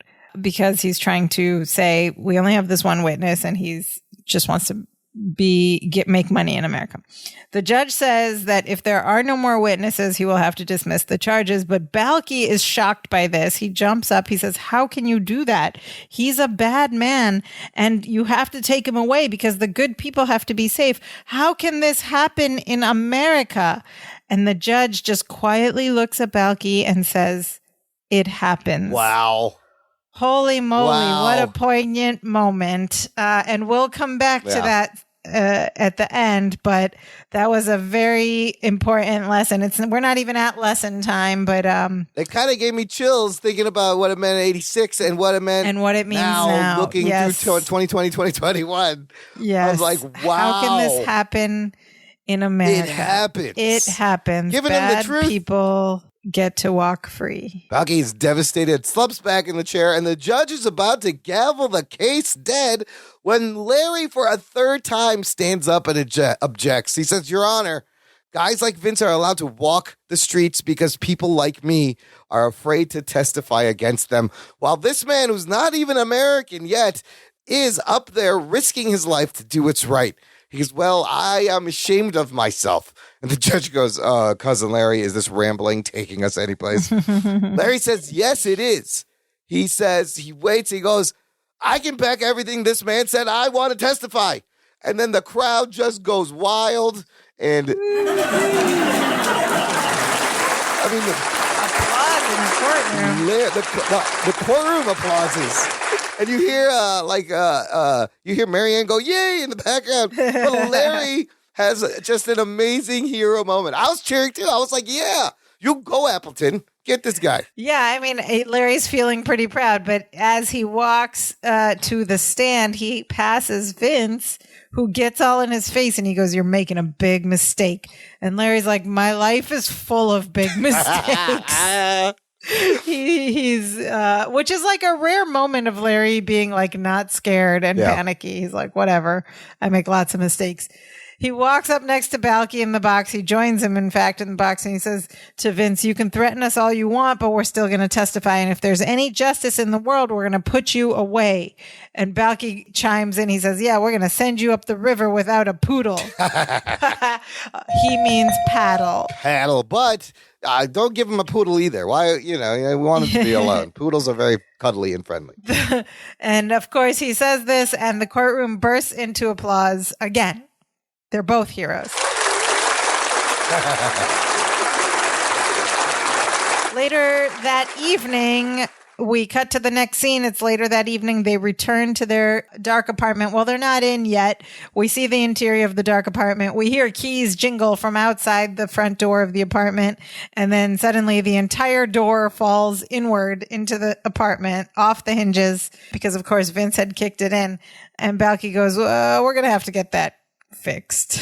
S2: because he's trying to say, we only have this one witness, and he's just wants to make money in America. The judge says that if there are no more witnesses, he will have to dismiss the charges. But Balki is shocked by this. He jumps up. He says, how can you do that? He's a bad man and you have to take him away because the good people have to be safe. How can this happen in America? And the judge just quietly looks at Balki and says, it happens.
S1: Wow.
S2: Holy moly,
S1: Wow.
S2: what a poignant moment. And we'll come back to that at the end, but that was a very important lesson. We're not even at lesson time, but
S1: it kind of gave me chills thinking about what it meant in 86 and what it meant
S2: and what it means now.
S1: Looking through 2020, 2021.
S2: Yes.
S1: I was like, wow.
S2: How can this happen in America?
S1: It happens.
S2: It happens.
S1: Giving him the truth.
S2: People get to walk free.
S1: Balki is devastated, slumps back in the chair, and the judge is about to gavel the case dead when Larry, for a third time, stands up and objects. He says, Your Honor, guys like Vince are allowed to walk the streets because people like me are afraid to testify against them, while this man, who's not even American yet, is up there risking his life to do what's right. He goes, well, I am ashamed of myself. And the judge goes, Cousin Larry, is this rambling taking us anyplace? Larry says, yes, it is. He says, he waits, he goes, I can back everything this man said. I want to testify. And then the crowd just goes wild. And I mean, the courtroom applauses. And you hear you hear Marianne go, yay, in the background. But Larry has just an amazing hero moment. I was cheering too. I was like, yeah, you go, Appleton. Get this guy.
S2: Yeah, I mean, Larry's feeling pretty proud, but as he walks to the stand, he passes Vince, who gets all in his face, and he goes, you're making a big mistake. And Larry's like, my life is full of big mistakes. He's which is like a rare moment of Larry being like not scared and panicky. He's like, whatever, I make lots of mistakes. He walks up next to Balki in the box. He joins him, in fact, in the box, and he says to Vince, you can threaten us all you want, but we're still going to testify. And if there's any justice in the world, we're going to put you away. And Balki chimes in. He says, yeah, we're going to send you up the river without a poodle. He means paddle.
S1: Paddle, but don't give him a poodle either. Why, we want him to be alone. Poodles are very cuddly and friendly.
S2: And, of course, he says this, and the courtroom bursts into applause again. They're both heroes. Later that evening, we cut to the next scene. It's later that evening. They return to their dark apartment. Well, they're not in yet. We see the interior of the dark apartment. We hear keys jingle from outside the front door of the apartment. And then suddenly the entire door falls inward into the apartment, off the hinges, because, of course, Vince had kicked it in. And Balki goes, we're going to have to get that fixed.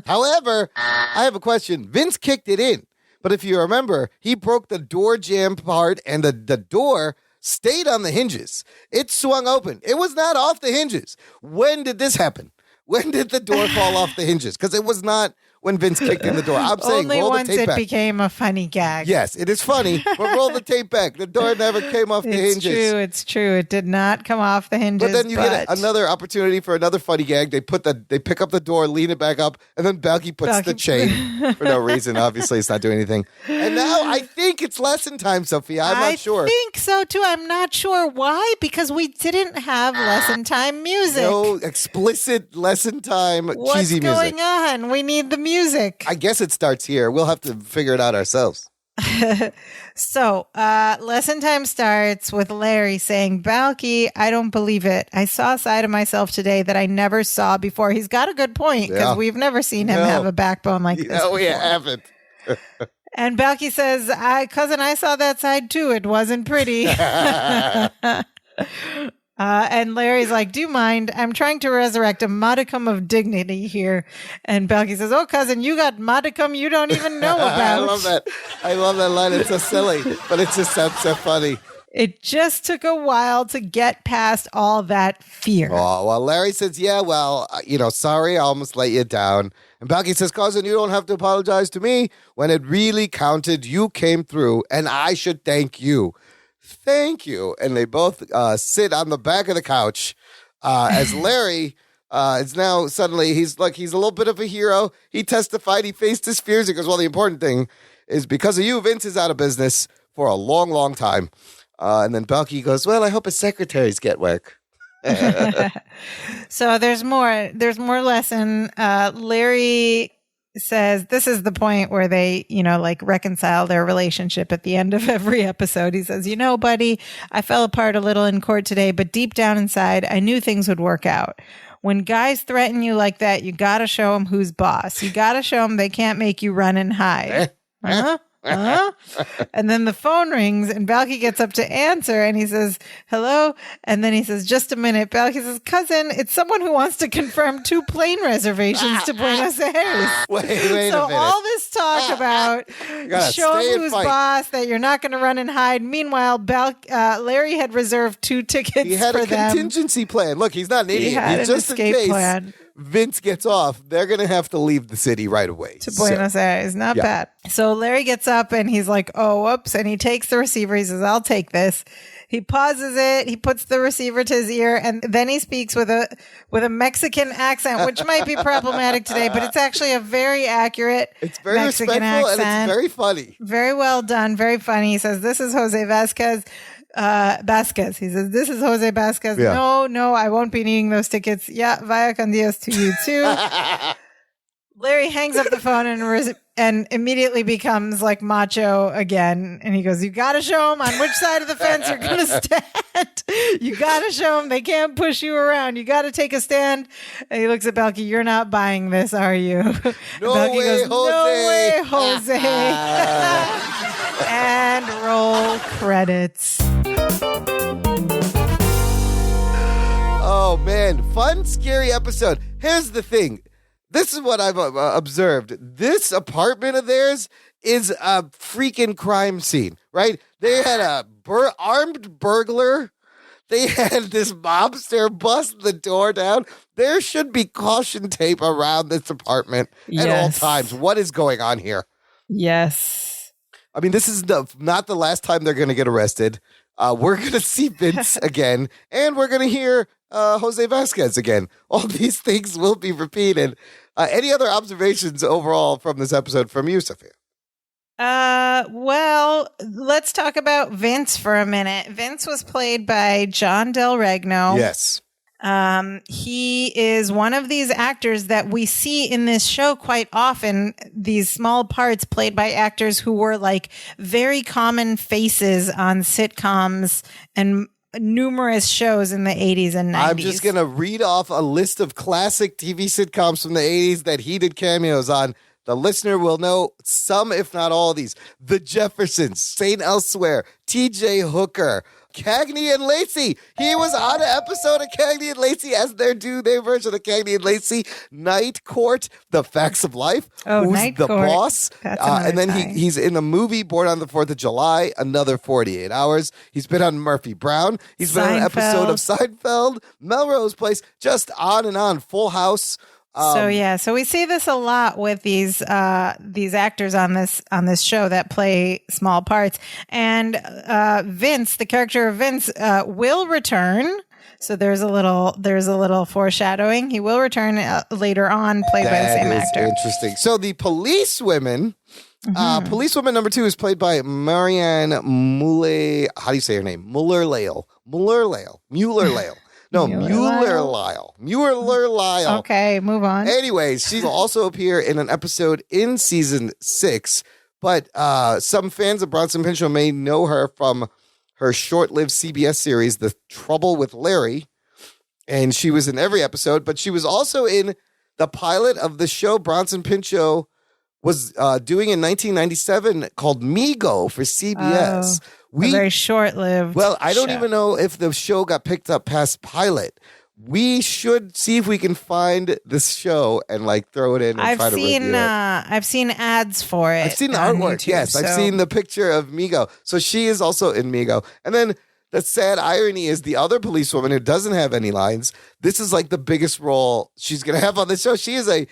S1: However, I have a question. Vince kicked it in, but if you remember, he broke the door jamb part and the door stayed on the hinges. It swung open. It was not off the hinges. When did this happen? When did the door fall off the hinges? Because it was not when Vince kicked in the door. I'm saying
S2: only
S1: roll
S2: once
S1: the tape
S2: it
S1: back.
S2: Became a funny gag.
S1: Yes, it is funny, but roll the tape back. The door never came off the hinges.
S2: It's true. It did not come off the hinges.
S1: But then you get another opportunity for another funny gag. They pick up the door, lean it back up, and then Balki puts the chain for no reason. Obviously, it's not doing anything. And now I think it's lesson time, Sophia. I'm not sure.
S2: I think so too. I'm not sure why, because we didn't have lesson time music.
S1: No explicit lesson time cheesy music.
S2: What's going on? We need the music.
S1: I guess it starts here. We'll have to figure it out ourselves.
S2: So, lesson time starts with Larry saying, Balki, I don't believe it. I saw a side of myself today that I never saw before. He's got a good point, because we've never seen him have a backbone like this.
S1: No, we haven't.
S2: And Balki says, cousin, I saw that side too. It wasn't pretty. And Larry's like, do you mind? I'm trying to resurrect a modicum of dignity here. And Balki says, oh, cousin, you got modicum you don't even know about.
S1: I love that. I love that line. It's so silly, but it just sounds so funny.
S2: It just took a while to get past all that fear.
S1: Oh, well, Larry says, yeah, well, sorry, I almost let you down. And Balki says, cousin, you don't have to apologize to me. When it really counted, you came through, and I should thank you. Thank you. And they both sit on the back of the couch as Larry It's now suddenly he's a little bit of a hero. He testified. He faced his fears. He goes, well, the important thing is because of you, Vince is out of business for a long, long time. And then Balky goes, well, I hope his secretaries get work.
S2: So there's more lesson. Larry says this is the point where they, reconcile their relationship at the end of every episode. He says, buddy, I fell apart a little in court today, but deep down inside, I knew things would work out. When guys threaten you like that, you got to show them who's boss. You got to show them they can't make you run and hide. And then the phone rings and Balky gets up to answer and he says, hello. And then he says, just a minute. Balky says, cousin, it's someone who wants to confirm 2 plane reservations to Buenos Aires.
S1: Wait a minute.
S2: So all this talk about show him who's boss, that you're not going to run and hide. Meanwhile, Larry had reserved 2 tickets for them.
S1: He had a contingency plan. Look, he's not an idiot.
S2: He had an
S1: just
S2: escape
S1: in case
S2: plan.
S1: Vince gets off, they're going to have to leave the city right away.
S2: To Buenos Aires. Not bad. So Larry gets up and he's like, oh, whoops. And he takes the receiver. He says, I'll take this. He pauses it. He puts the receiver to his ear. And then he speaks with a Mexican accent, which might be problematic today, but it's actually a very accurate
S1: It's very
S2: Mexican
S1: respectful
S2: accent.
S1: and it's very funny.
S2: Very well done. Very funny. He says, this is Jose Vasquez. Vasquez. He says, this is Jose Vasquez.
S1: Yeah.
S2: No, I won't be needing those tickets. Yeah, vaya con Dios to you too. Larry hangs up the phone and immediately becomes like macho again. And he goes, you got to show them on which side of the fence you're going to stand. You got to show them they can't push you around. You got to take a stand. And he looks at Balky, you're not buying this, are you?
S1: No
S2: Balky
S1: way,
S2: goes,
S1: Jose.
S2: no way, Jose. And roll credits.
S1: Oh, man. Fun, scary episode. Here's the thing. This is what I've observed. This apartment of theirs is a freaking crime scene, right? They had a armed burglar. They had this mobster bust the door down. There should be caution tape around this apartment at all times. What is going on here?
S2: Yes.
S1: I mean, this is not the last time they're going to get arrested. We're going to see Vince again, and we're going to hear Jose Vasquez again. All these things will be repeated. Any other observations overall from this episode from you, Sophia?
S2: Well, let's talk about Vince for a minute. Vince was played by John Del Regno.
S1: Yes.
S2: He is one of these actors that we see in this show quite often, these small parts played by actors who were like very common faces on sitcoms and numerous shows in the 80s and 90s.
S1: I'm just going to read off a list of classic TV sitcoms from the 80s that he did cameos on. The listener will know some, if not all of these. The Jeffersons, St. Elsewhere, T.J. Hooker, Cagney and Lacey. He was on an episode of Cagney and Lacey as their version of Cagney and Lacey. Night Court, The Facts of Life.
S2: Oh,
S1: Who's
S2: Night
S1: the
S2: Court.
S1: Boss? And then he's in the movie Born on the 4th of July, Another 48 Hours. He's been on Murphy Brown. He's been on an episode of Seinfeld, Melrose Place, just on and on. Full House.
S2: So we see this a lot with these actors on this show that play small parts, and Vince, the character of Vince, will return. So there's a little foreshadowing. He will return later on, played by the same actor.
S1: Interesting. So the policewoman, policewoman number 2 is played by Marianne Muller. How do you say her name? Muller-Lyle. No, Mueller-Lyle.
S2: Okay, move on.
S1: Anyways, she will also appear in an episode in season 6, but some fans of Bronson Pinchot may know her from her short-lived CBS series, The Trouble with Larry, and she was in every episode, but she was also in the pilot of the show Bronson Pinchot was doing in 1997 called Mego for CBS.
S2: Very short-lived.
S1: Well, I don't even know if the show got picked up past pilot. We should see if we can find this show and like throw it in and try to review it.
S2: I've seen ads for it.
S1: I've seen the artwork.
S2: YouTube,
S1: yes, I've seen the picture of Mego. So she is also in Mego. And then the sad irony is the other policewoman who doesn't have any lines. This is like the biggest role she's going to have on the show. She is a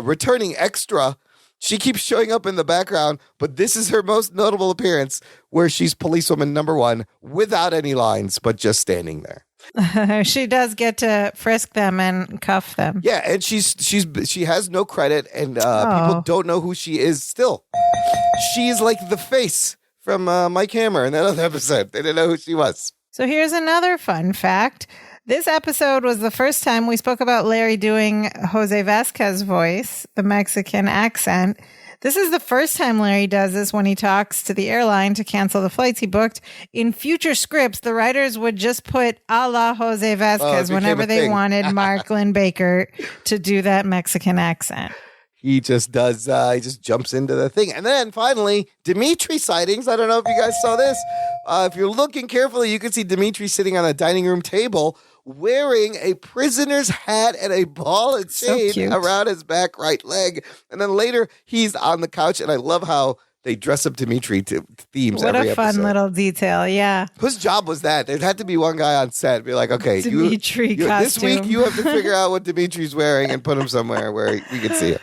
S1: returning extra. She keeps showing up in the background, but this is her most notable appearance where she's policewoman number 1 without any lines, but just standing there.
S2: She does get to frisk them and cuff them.
S1: Yeah, and she has no credit, and people don't know who she is still. She's like the face from Mike Hammer in that other episode. They didn't know who she was.
S2: So here's another fun fact. This episode was the first time we spoke about Larry doing Jose Vasquez's voice, the Mexican accent. This is the first time Larry does this when he talks to the airline to cancel the flights he booked. In future scripts, the writers would just put a la Jose Vasquez whenever they wanted Mark Lynn-Baker to do that Mexican accent.
S1: He just does, he just jumps into the thing. And then finally, Dimitri sightings. I don't know if you guys saw this. If you're looking carefully, you can see Dimitri sitting on a dining room table wearing a prisoner's hat and a ball and chain around his back right leg. And then later, he's on the couch. And I love how they dress up Dimitri to themes every episode.
S2: What a fun little detail, yeah.
S1: Whose job was that? There had to be one guy on set be like, okay,
S2: Dimitri
S1: you this week you have to figure out what Dimitri's wearing and put him somewhere where we can see it.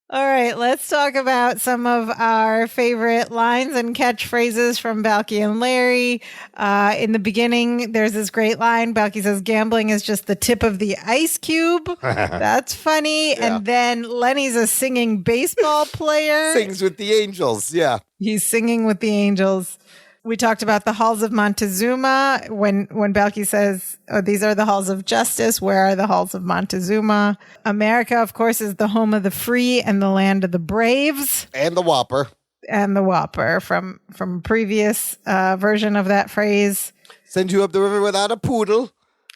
S2: All right, let's talk about some of our favorite lines and catchphrases from Balky and Larry. In the beginning, there's this great line. Balky says, gambling is just the tip of the ice cube. That's funny. Yeah. And then Lenny's a singing baseball player.
S1: Sings with the Angels, yeah.
S2: He's singing with the Angels. We talked about the halls of Montezuma when Balky says, oh, these are the halls of justice. Where are the halls of Montezuma? America, of course, is the home of the free and the land of the braves.
S1: And the Whopper.
S2: And the Whopper from previous version of that phrase.
S1: Send you up the river without a poodle.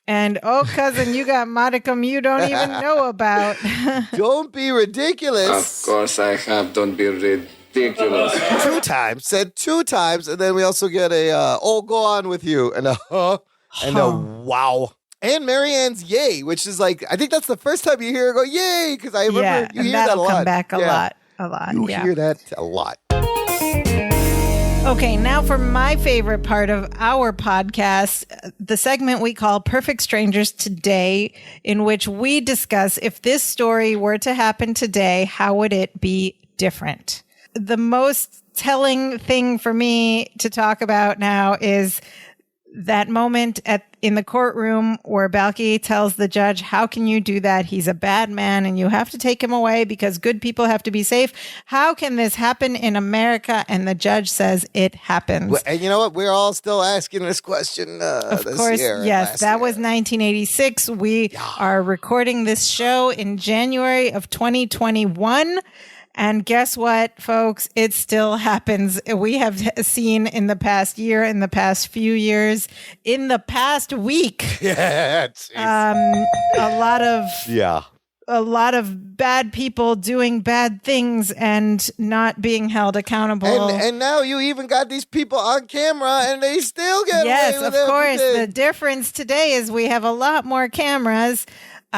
S2: And, oh, cousin, you got modicum you don't even know about.
S1: Don't be ridiculous.
S3: Of course I have. Don't be ridiculous.
S1: 2 times. Said 2 times. And then we also get a, go on with you. And a, and a wow. And Marianne's yay, which is like, I think that's the first time you hear her go, yay. Because I remember you hear that a lot.
S2: Come back a lot.
S1: You hear that a lot.
S2: Okay, now for my favorite part of our podcast, the segment we call Perfect Strangers Today, in which we discuss if this story were to happen today, how would it be different? The most telling thing for me to talk about now is that moment in the courtroom where Balky tells the judge, how can you do that? He's a bad man and you have to take him away because good people have to be safe. How can this happen in America? And the judge says it happens.
S1: Well, and you know what? We're all still asking this question
S2: of course, yes. That was 1986. We are recording this show in January of 2021. And guess what, folks? It still happens. We have seen in the past year, in the past few years, in the past week,
S1: a
S2: lot of bad people doing bad things and not being held accountable.
S1: And now you even got these people on camera and they still get away with
S2: Yes, of course.
S1: everything.
S2: The difference today is we have a lot more cameras.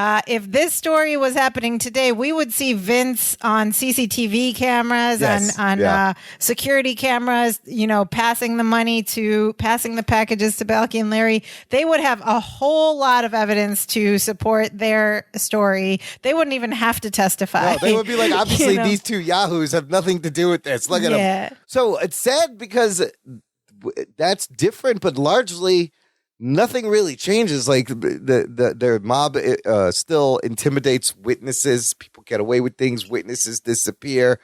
S2: If this story was happening today, we would see Vince on CCTV cameras, on security cameras, passing the packages to Balky and Larry. They would have a whole lot of evidence to support their story. They wouldn't even have to testify.
S1: No, they would be like, obviously, these 2 yahoos have nothing to do with this. Look at them. So it's sad because that's different, but largely nothing really changes. Like their mob still intimidates witnesses. People get away with things. Witnesses disappear.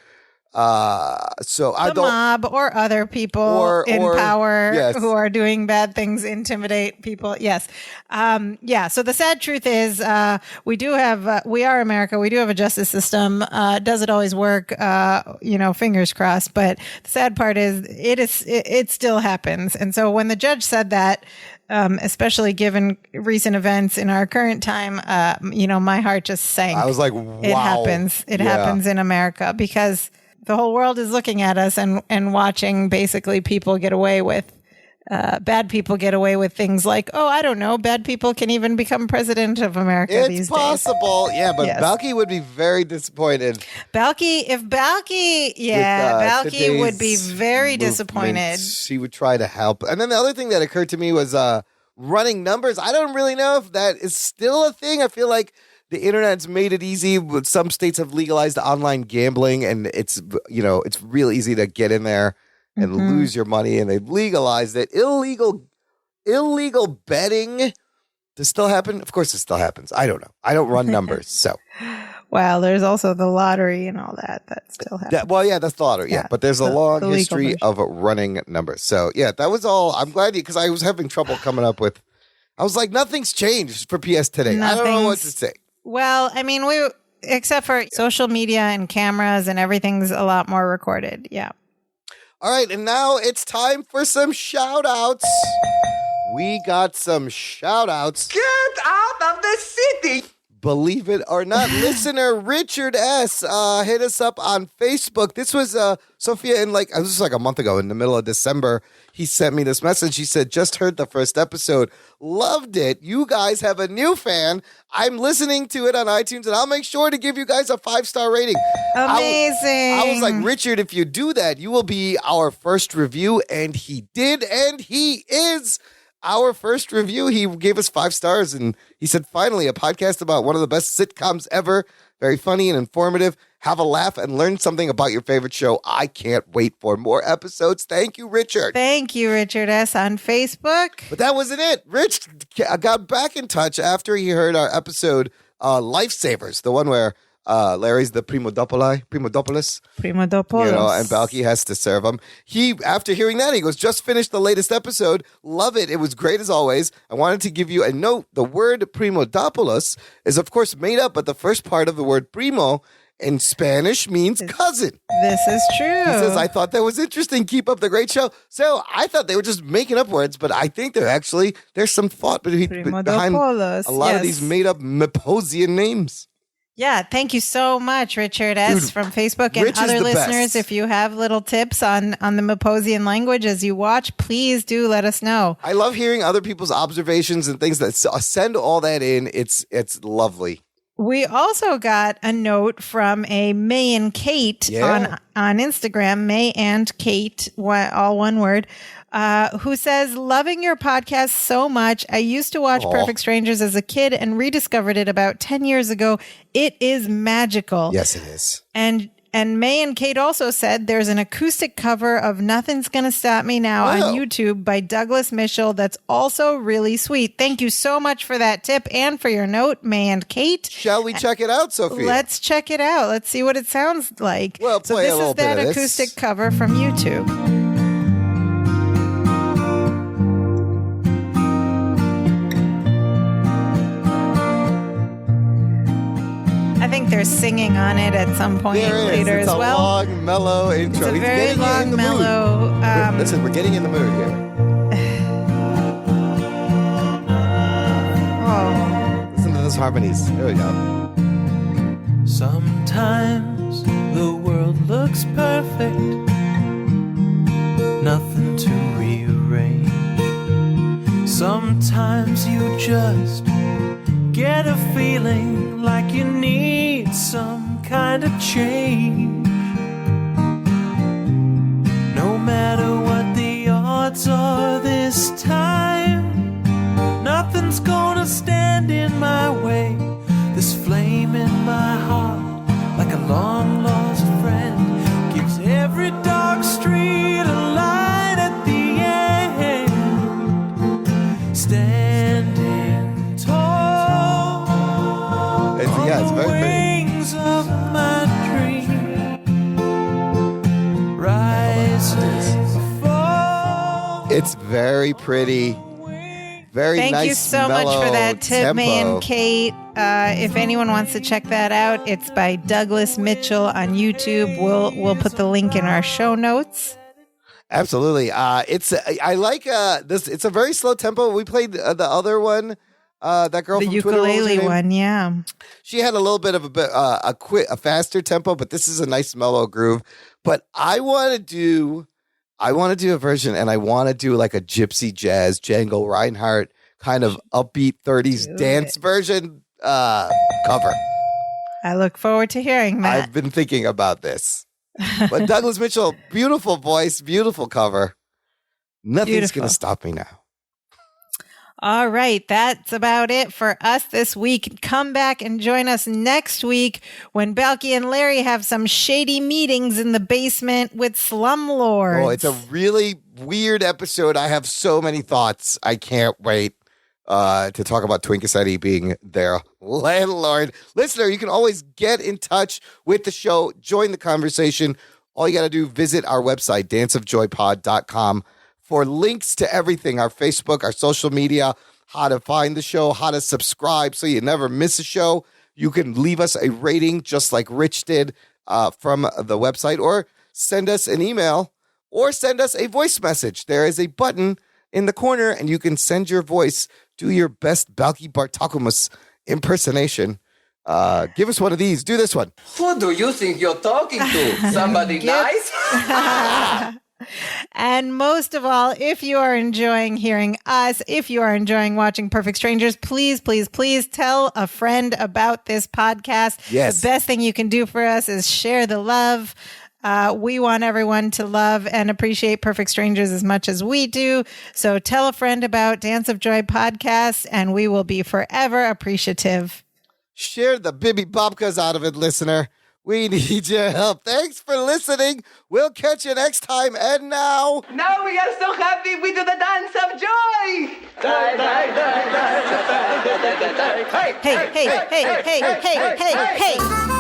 S2: Mob or other people in power who are doing bad things intimidate people. Yes. So the sad truth is, we are America. We do have a justice system. Does it always work? Fingers crossed. But the sad part is it still happens. And so when the judge said that, especially given recent events in our current time, my heart just sank.
S1: I was like, wow.
S2: It happens. It happens in America because the whole world is looking at us and watching basically people get away with, bad people get away with things like, I don't know, bad people can even become president of America these days.
S1: It's possible. Yeah, but yes. Balky would be very disappointed.
S2: Balky would be very disappointed.
S1: She would try to help. And then the other thing that occurred to me was running numbers. I don't really know if that is still a thing. I feel like the internet's made it easy. Some states have legalized online gambling, and it's real easy to get in there and lose your money, and they've legalized it. Illegal betting Does it still happen? Of course it still happens. I don't know. I don't run numbers, so.
S2: Well, there's also the lottery and all that still happens.
S1: That's the lottery, yeah. But there's a long history of running numbers. So, yeah, that was all. I'm glad because I was having trouble coming up with. I was like, nothing's changed for PS today. I don't know what to say.
S2: Well, I mean, except for social media and cameras and everything's a lot more recorded. Yeah.
S1: All right, and now it's time for some shout-outs. We got some shout-outs.
S4: Get out of the city!
S1: Believe it or not, listener Richard S. Hit us up on Facebook. This was Sophia this was like a month ago in the middle of December. He sent me this message. He said, just heard the first episode. Loved it. You guys have a new fan. I'm listening to it on iTunes, and I'll make sure to give you guys a 5-star rating.
S2: Amazing.
S1: I was like, Richard, if you do that, you will be our first review. And he did, and he is our first review. He gave us 5 stars, and he said, finally, a podcast about one of the best sitcoms ever. Very funny and informative. Have a laugh and learn something about your favorite show. I can't wait for more episodes. Thank you, Richard.
S2: Thank you, Richard S. on Facebook.
S1: But that wasn't it. Rich got back in touch after he heard our episode, Lifesavers, the one where Larry's the Primodopoulos, and Balky has to serve him. After hearing that, he goes, just finished the latest episode. Love it. It was great as always. I wanted to give you a note. The word Primodopoulos is, of course, made up, but the first part of the word primo in Spanish means cousin.
S2: This is true.
S1: He says, I thought that was interesting. Keep up the great show. So I thought they were just making up words, but I think there's some thought behind a lot of these made up Maposian names.
S2: Yeah, thank you so much, Richard S. from Facebook, and other listeners.
S1: Best.
S2: If you have little tips on the Maposian language as you watch, please do let us know.
S1: I love hearing other people's observations and things that send all that in. It's lovely.
S2: We also got a note from a May and Kate on Instagram, May and Kate, all one word, who says, loving your podcast so much. I used to watch Perfect Strangers as a kid and rediscovered it about 10 years ago. It is magical.
S1: Yes, it is.
S2: And May and Kate also said there's an acoustic cover of Nothing's Gonna Stop Me Now on YouTube by Douglas Mitchell that's also really sweet. Thank you so much for that tip and for your note, May and Kate.
S1: Shall we check it out, Sophia?
S2: Let's check it out. Let's see what it sounds like.
S1: Well,
S2: so this is that acoustic cover from YouTube. I think there's singing on it at some point later as well.
S1: It's a long, mellow intro.
S2: It's a very long, mellow.
S1: Listen, we're getting in the mood here. Listen to those harmonies. There we go.
S5: Sometimes the world looks perfect, nothing to rearrange. Sometimes you just get a feeling like you need some kind of change. No matter what the odds are this time, nothing's gonna stand in my way. This flame in my heart, like a long lost friend, gives every dark street a light at the end. Standing tall,
S1: it's very pretty.
S5: Wings of my dream, rising, fall.
S1: It's very pretty. Very nice.
S2: Thank you so much for that tip, May and Kate. If anyone wants to check that out, it's by Douglas Mitchell on YouTube. We'll put the link in our show notes.
S1: Absolutely. I like this. It's a very slow tempo. We played the other one. That girl
S2: the
S1: from Twitter,
S2: ukulele one, yeah.
S1: She had a little bit of a faster tempo, but this is a nice mellow groove. But I want to do a version, and I want to do like a gypsy jazz Django Reinhardt kind of upbeat 30s dance version cover.
S2: I look forward to hearing that.
S1: I've been thinking about this. But Douglas Mitchell, beautiful voice, beautiful cover. Nothing's going to stop me now.
S2: All right, that's about it for us this week. Come back and join us next week when Balky and Larry have some shady meetings in the basement with slumlords.
S1: Oh, it's a really weird episode. I have so many thoughts. I can't wait. to talk about Twinkassetti being their landlord. Listener, you can always get in touch with the show. Join the conversation. All you got to do, visit our website, danceofjoypod.com, for links to everything, our Facebook, our social media, how to find the show, how to subscribe so you never miss a show. You can leave us a rating just like Rich did from the website, or send us an email, or send us a voice message. There is a button in the corner, and you can send your voice. Do your best Balki Bartokomous impersonation. Give us one of these. Do this one.
S4: Who do you think you're talking to? Somebody nice?
S2: And most of all, if you are enjoying hearing us, if you are enjoying watching Perfect Strangers, please, please, please tell a friend about this podcast.
S1: Yes.
S2: The best thing you can do for us is share the love. We want everyone to love and appreciate Perfect Strangers as much as we do. So tell a friend about Dance of Joy podcast, and we will be forever appreciative.
S1: Share the Bibi Bobkas out of it, listener. We need your help. Thanks for listening. We'll catch you next time. And now...
S4: Now we are so happy we do the dance of joy.
S2: Hey, hey, hey, hey, hey, hey, hey, hey.